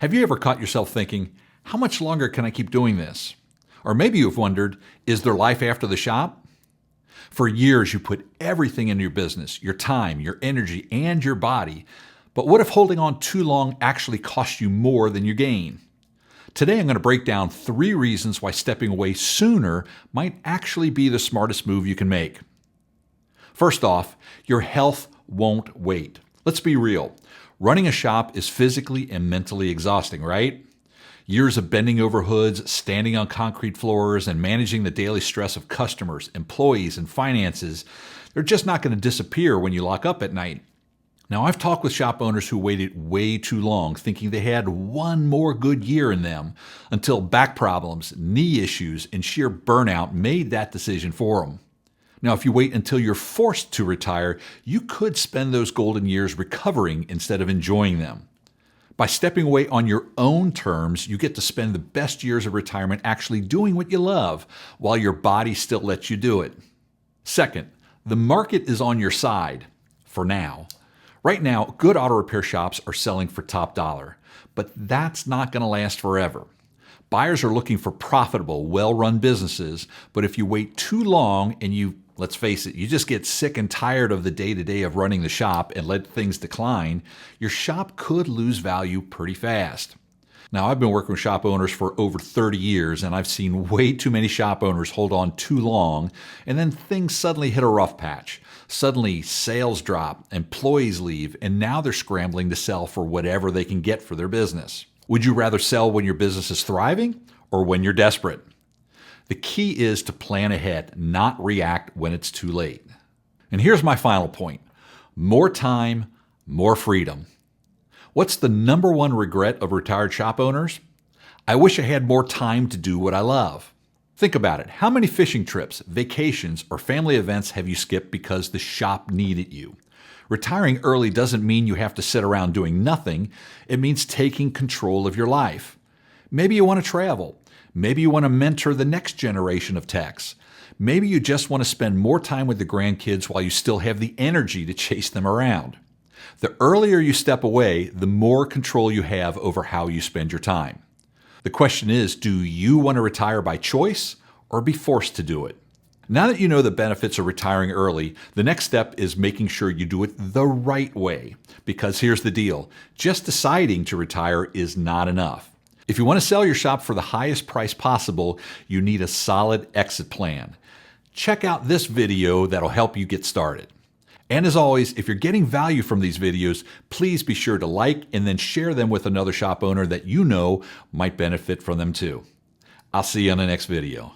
Have you ever caught yourself thinking, how much longer can I keep doing this? Or maybe you've wondered, is there life after the shop? For years, you put everything into your business, your time, your energy, and your body. But what if holding on too long actually costs you more than you gain? Today, I'm going to break down 3 reasons why stepping away sooner might actually be the smartest move you can make. First off, your health won't wait. Let's be real. Running a shop is physically and mentally exhausting, right? Years of bending over hoods, standing on concrete floors, and managing the daily stress of customers, employees, and finances, they're just not going to disappear when you lock up at night. Now, I've talked with shop owners who waited way too long, thinking they had one more good year in them, until back problems, knee issues, and sheer burnout made that decision for them. Now, if you wait until you're forced to retire, you could spend those golden years recovering instead of enjoying them. By stepping away on your own terms, you get to spend the best years of retirement actually doing what you love, while your body still lets you do it. Second, the market is on your side, for now. Right now, good auto repair shops are selling for top dollar, but that's not going to last forever. Buyers are looking for profitable, well-run businesses, but if you wait too long and let's face it, you just get sick and tired of the day-to-day of running the shop and let things decline, your shop could lose value pretty fast. Now, I've been working with shop owners for over 30 years, and I've seen way too many shop owners hold on too long, and then things suddenly hit a rough patch. Suddenly, sales drop, employees leave, and now they're scrambling to sell for whatever they can get for their business. Would you rather sell when your business is thriving or when you're desperate? The key is to plan ahead, not react when it's too late. And here's my final point. More time, more freedom. What's the number one regret of retired shop owners? I wish I had more time to do what I love. Think about it. How many fishing trips, vacations, or family events have you skipped because the shop needed you? Retiring early doesn't mean you have to sit around doing nothing. It means taking control of your life. Maybe you want to travel. Maybe you want to mentor the next generation of techs. Maybe you just want to spend more time with the grandkids while you still have the energy to chase them around. The earlier you step away, the more control you have over how you spend your time. The question is, do you want to retire by choice or be forced to do it? Now that you know the benefits of retiring early, the next step is making sure you do it the right way. Because here's the deal, just deciding to retire is not enough. If you want to sell your shop for the highest price possible, you need a solid exit plan. Check out this video that'll help you get started. And as always, if you're getting value from these videos, please be sure to like and then share them with another shop owner that you know might benefit from them too. I'll see you on the next video.